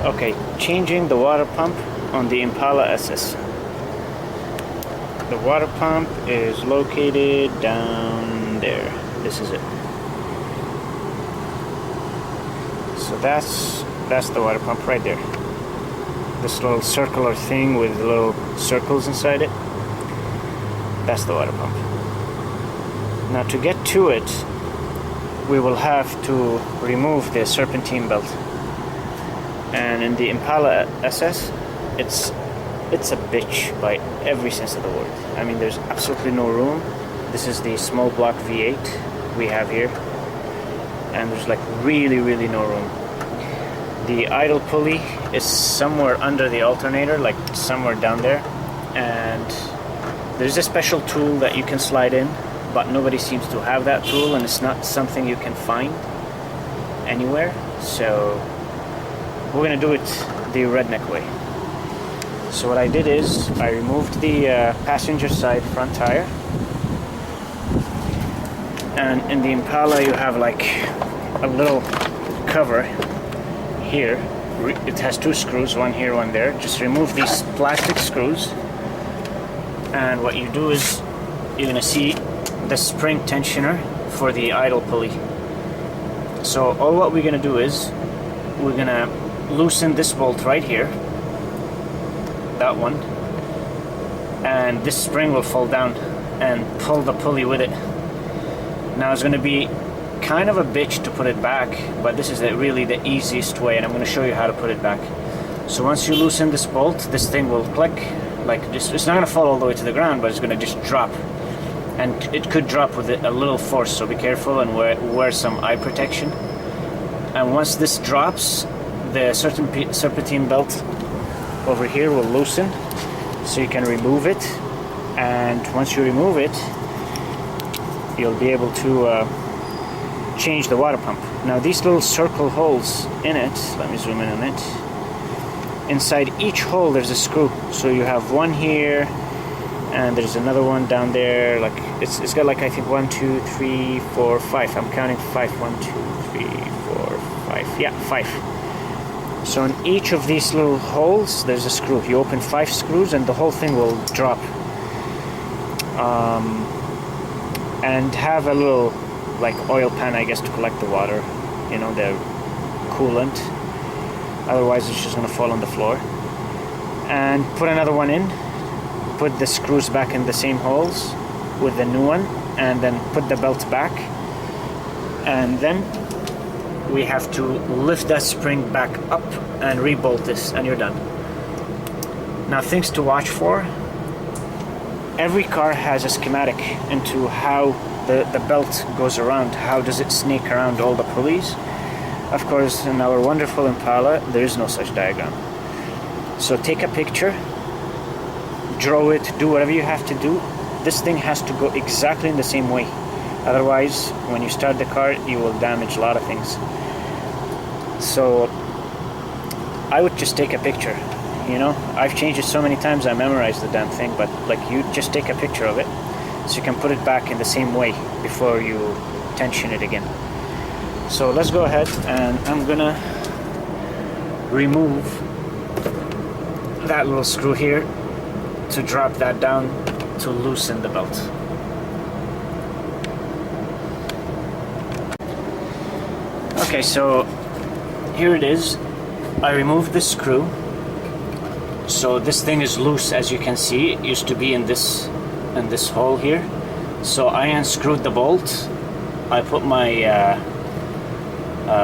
Okay, changing the water pump on the Impala SS. The water pump is located down there. This is it. So that's the water pump right there. This little circular thing with little circles inside it. That's the water pump. Now to get to it, we will have to remove the serpentine belt. And in the Impala SS, it's a bitch by every sense of the word. I mean, there's absolutely no room. This is the small block V8 we have here, and there's like really no room. The idle pulley is somewhere under the alternator, like somewhere down there, and there's a special tool that you can slide in, but nobody seems to have that tool, and it's not something you can find anywhere. So we're gonna do it the redneck way. So what I did is I removed the passenger side front tire, and in the Impala you have like a little cover here. It has two screws, one here, one there. Just remove these plastic screws, and what you do is you're gonna see the spring tensioner for the idle pulley. So all what we're gonna do is we're gonna loosen this bolt right here, that one, and this spring will fall down and pull the pulley with it. Now it's going to be kind of a bitch to put it back, but this is really the easiest way, and I'm going to show you how to put it back. So once you loosen this bolt, this thing will click like this. It's not going to fall all the way to the ground, but it's going to just drop, and it could drop with a little force, so be careful and wear some eye protection. And once this drops, the serpentine belt over here will loosen, so you can remove it, and once you remove it, you'll be able to change the water pump. Now these little circle holes in it, let me zoom in on it. Inside each hole there's a screw, so you have one here, and there's another one down there. Like it's got like, I think 1, 2, 3, 4, 5. I'm counting 5. 1, 2, 3, 4, 5. Yeah, 5. So in each of these little holes there's a screw. You open 5 screws and the whole thing will drop. And have a little like oil pan, I guess, to collect the water, you know, the coolant. Otherwise it's just gonna fall on the floor. And put another one in. Put the screws back in the same holes with the new one, and then put the belt back. And then we have to lift that spring back up and re-bolt this, and you're done. Now, things to watch for. Every car has a schematic into how the belt goes around. How does it snake around all the pulleys? Of course, in our wonderful Impala, there is no such diagram. So take a picture, draw it, do whatever you have to do. This thing has to go exactly in the same way. Otherwise, when you start the car, you will damage a lot of things. So I would just take a picture. You know, I've changed it so many times I memorized the damn thing, but like, you just take a picture of it so you can put it back in the same way before you tension it again. So let's go ahead, and I'm gonna remove that little screw here to drop that down to loosen the belt. Okay, so here it is. I removed this screw. So this thing is loose, as you can see. It used to be in this hole here. So I unscrewed the bolt. I put my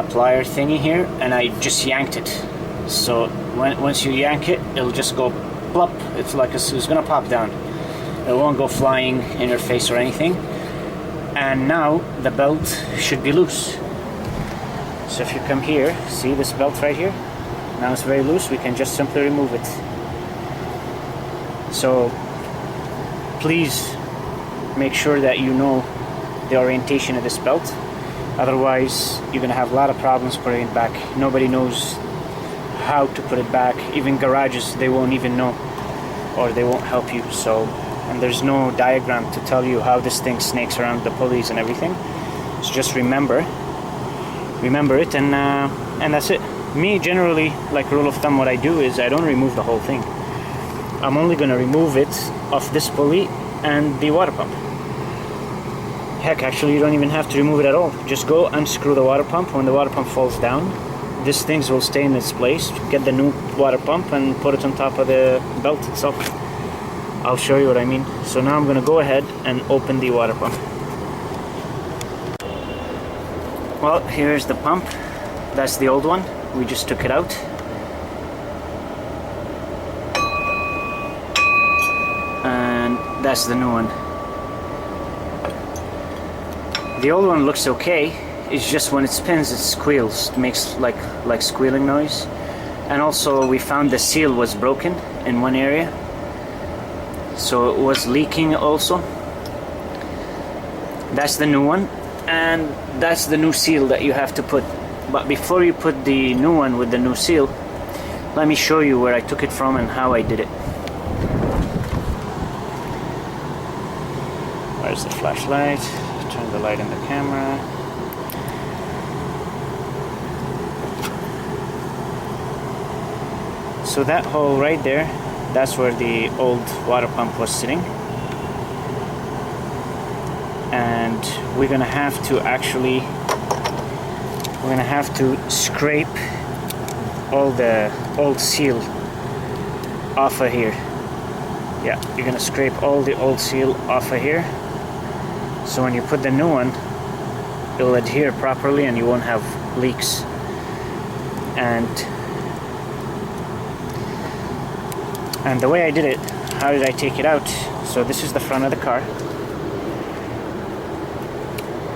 plier thingy here, and I just yanked it. So once you yank it, it'll just go plop. It's like it's gonna pop down. It won't go flying in your face or anything. And now the belt should be loose. So if you come here, see this belt right here? Now it's very loose. We can just simply remove it. So please make sure that you know the orientation of this belt. Otherwise, you're gonna have a lot of problems putting it back. Nobody knows how to put it back. Even garages, they won't even know, or they won't help you. So, and there's no diagram to tell you how this thing snakes around the pulleys and everything. So just remember it, and that's it. Me, generally, like rule of thumb, what I do is I don't remove the whole thing. I'm only going to remove it off this pulley and the water pump. Heck, actually, you don't even have to remove it at all. Just go unscrew the water pump. When the water pump falls down, these things will stay in its place. Get the new water pump and put it on top of the belt itself. I'll show you what I mean. So now I'm going to go ahead and open the water pump. Well, here's the pump. That's the old one. We just took it out. And that's the new one. The old one looks okay. It's just when it spins, it squeals. It makes like squealing noise. And also, we found the seal was broken in one area, so it was leaking also. That's the new one, and that's the new seal that you have to put. But before you put the new one with the new seal, let me show you where I took it from and how I did it. Where's the flashlight? Turn the light in the camera. So that hole right there, that's where the old water pump was sitting. And we're gonna have to scrape all the old seal off of here. Yeah, you're gonna scrape all the old seal off of here. So when you put the new one, it'll adhere properly and you won't have leaks. And the way I did it, how did I take it out? So this is the front of the car.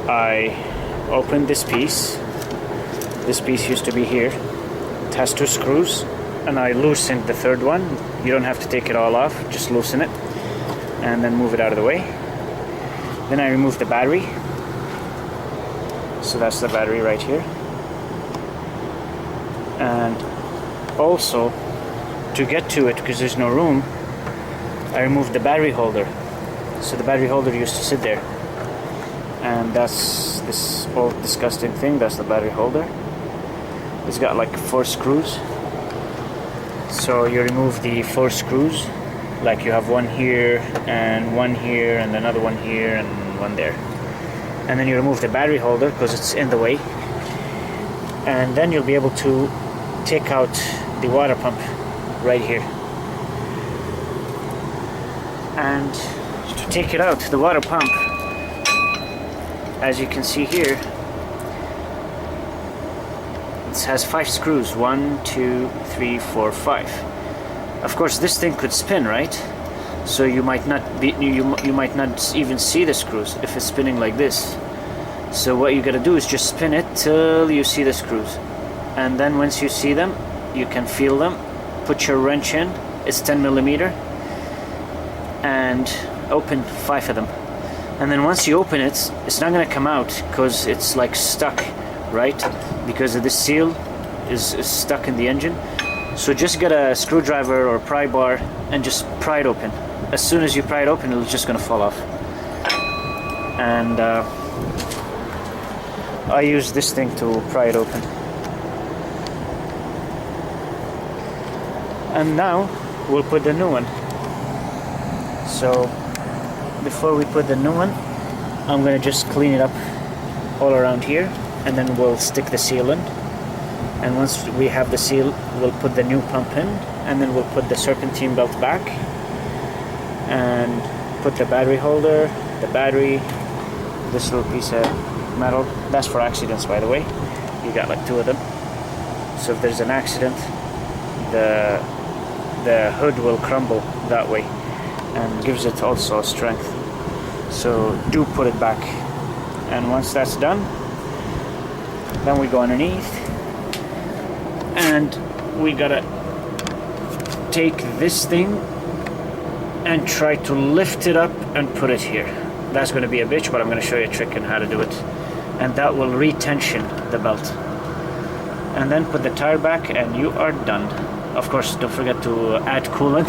I opened this piece. This piece used to be here. It has 2 screws, and I loosened the third one. You don't have to take it all off, just loosen it and then move it out of the way. Then I removed the battery. So that's the battery right here. And also, to get to it, because there's no room, I removed the battery holder. So the battery holder used to sit there. And that's this old disgusting thing, that's the battery holder. It's got like 4 screws. So you remove the 4 screws, like you have one here and another one here and one there. And then you remove the battery holder because it's in the way. And then you'll be able to take out the water pump right here. And to take it out, the water pump, as you can see here, it has 5 screws. 1, 2, 3, 4, 5. Of course, this thing could spin, right? So you might not even see the screws if it's spinning like this. So what you gotta do is just spin it till you see the screws, and then once you see them, you can feel them. Put your wrench in. It's 10 millimeter, and open 5 of them. And then once you open it, it's not gonna come out because it's like stuck, right? Because of the seal is stuck in the engine. So just get a screwdriver or pry bar and just pry it open. As soon as you pry it open, it's just gonna fall off. And I use this thing to pry it open. And now we'll put the new one. So before we put the new one, I'm gonna just clean it up all around here, and then we'll stick the seal in. And once we have the seal, we'll put the new pump in, and then we'll put the serpentine belt back and put the battery holder, the battery, this little piece of metal. That's for accidents, by the way. You got like 2 of them. So if there's an accident, the hood will crumble that way, and gives it also strength. So do put it back. And once that's done, then we go underneath, and we gotta take this thing and try to lift it up and put it here. That's gonna be a bitch, but I'm gonna show you a trick on how to do it. And that will retension the belt. And then put the tire back and you are done. Of course, don't forget to add coolant,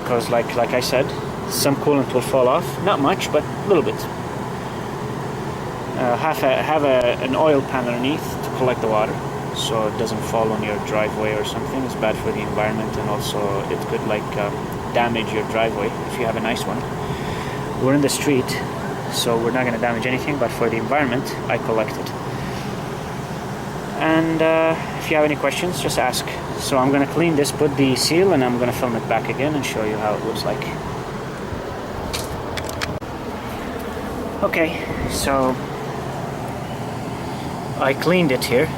because like I said, some coolant will fall off. Not much, but a little bit. Have an oil pan underneath to collect the water. so it doesn't fall on your driveway or something. It's bad for the environment, and also it could like damage your driveway if you have a nice one. We're in the street, so we're not going to damage anything, but for the environment I collect it. And if you have any questions, just ask. So I'm going to clean this, put the seal, and I'm going to film it back again and show you how it looks like. Okay, so I cleaned it here.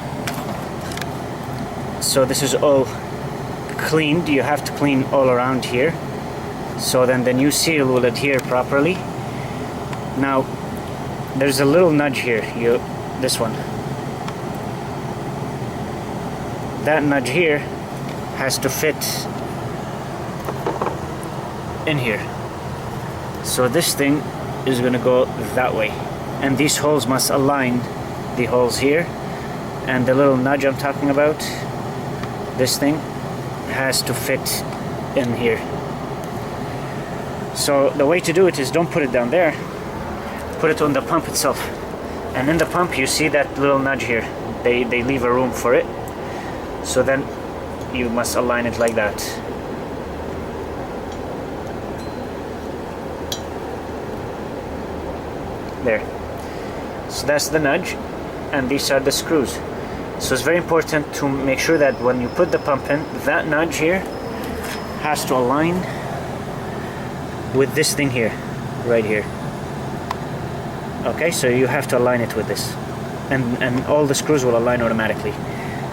So this is all cleaned. You have to clean all around here, so then the new seal will adhere properly. Now there's a little nudge here, this one. That nudge here has to fit in here. So this thing is going to go that way, and these holes must align, the holes here, and the little nudge I'm talking about, this thing has to fit in here. So the way to do it is don't put it down there, put it on the pump itself. And in the pump you see that little nudge here, they leave a room for it. So then you must align it like that. There. So that's the nudge, and these are the screws. So it's very important to make sure that when you put the pump in, that nudge here has to align with this thing here, right here. Okay, so you have to align it with this, and all the screws will align automatically.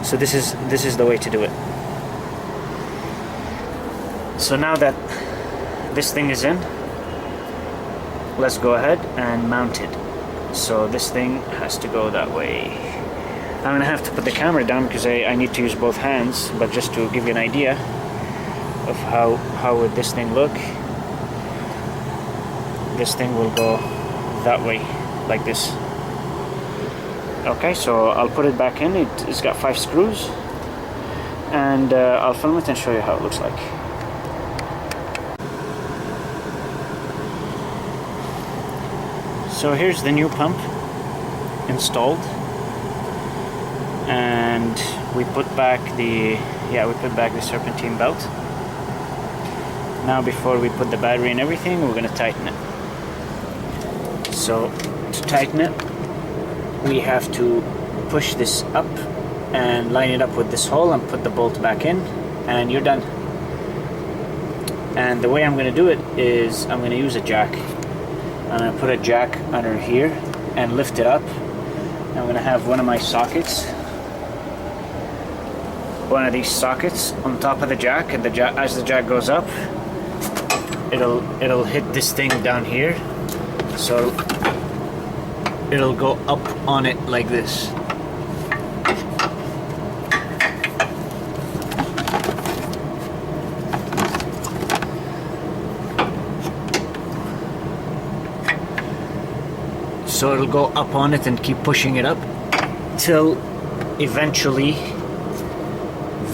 So this is the way to do it. So now that this thing is in, let's go ahead and mount it. So this thing has to go that way. I'm gonna have to put the camera down because I need to use both hands, but just to give you an idea of how would this thing look. This thing will go that way, like this. Okay, so I'll put it back in. It's got 5 screws, and I'll film it and show you how it looks like. So here's the new pump installed, and we put back the serpentine belt. Now before we put the battery and everything, we're going to tighten it. So to tighten it, we have to push this up and line it up with this hole and put the bolt back in, and you're done. And the way I'm going to do it is I'm going to use a jack. I'm going to put a jack under here and lift it up. I'm going to have one of my sockets, one of these sockets on top of the jack, and as the jack goes up, it'll hit this thing down here, so it'll go up on it like this. So it'll go up on it and keep pushing it up till eventually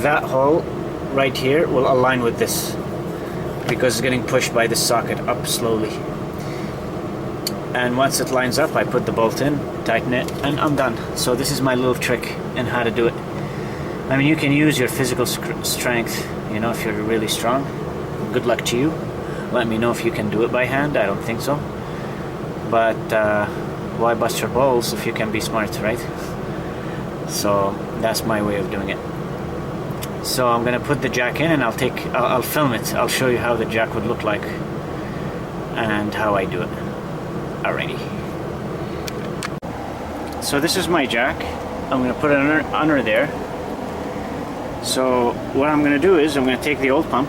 that hole right here will align with this, because it's getting pushed by the socket up slowly. And once it lines up, I put the bolt in, tighten it, and I'm done. So this is my little trick in how to do it. I mean, you can use your physical strength, you know, if you're really strong. Good luck to you. Let me know if you can do it by hand. I don't think so. But why bust your balls if you can be smart, right? So that's my way of doing it. So I'm gonna put the jack in, and I'll film it. I'll show you how the jack would look like and how I do it. Alrighty. So this is my jack. I'm gonna put it under there. So what I'm gonna do is I'm gonna take the old pump,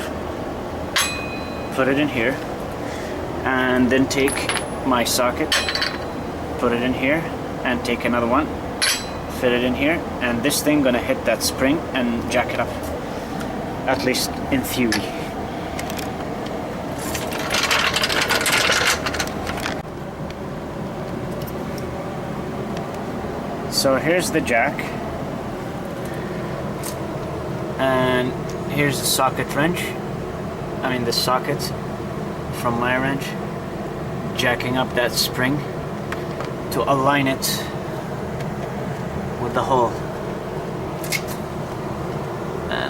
put it in here, and then take my socket, put it in here, and take another one, fit it in here, and this thing gonna hit that spring and jack it up, at least in theory. So here's the jack, and here's the socket wrench, the socket from my wrench, jacking up that spring to align it with the hole.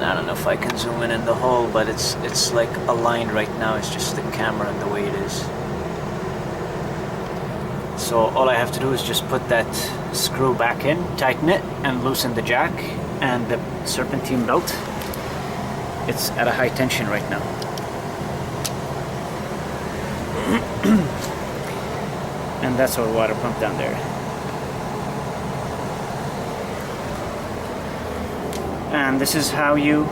I don't know if I can zoom in the hole, but it's like aligned right now. It's just the camera and the way it is. So all I have to do is just put that screw back in, tighten it, and loosen the jack and the serpentine belt. It's at a high tension right now. And that's our water pump down there. And this is how you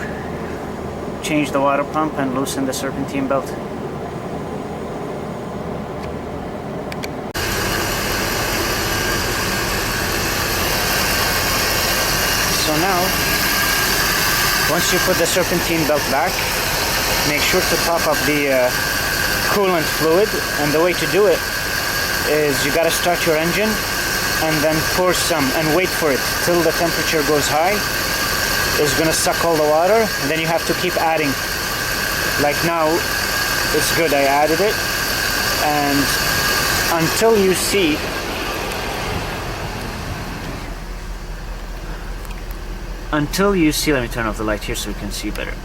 change the water pump and loosen the serpentine belt. So now, once you put the serpentine belt back, make sure to top up the coolant fluid, and the way to do it is you gotta start your engine and then pour some and wait for it till the temperature goes high. It's gonna suck all the water, and then you have to keep adding. Like now, it's good, I added it, and until you see let me turn off the light here so we can see better.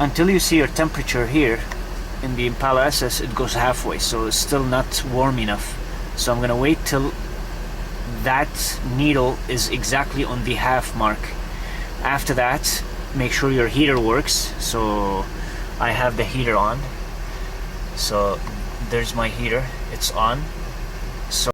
Until you see your temperature here in the Impala SS, it goes halfway, so it's still not warm enough. So I'm gonna wait till that needle is exactly on the half mark. After that, make sure your heater works. So I have the heater on. So there's my heater, it's on.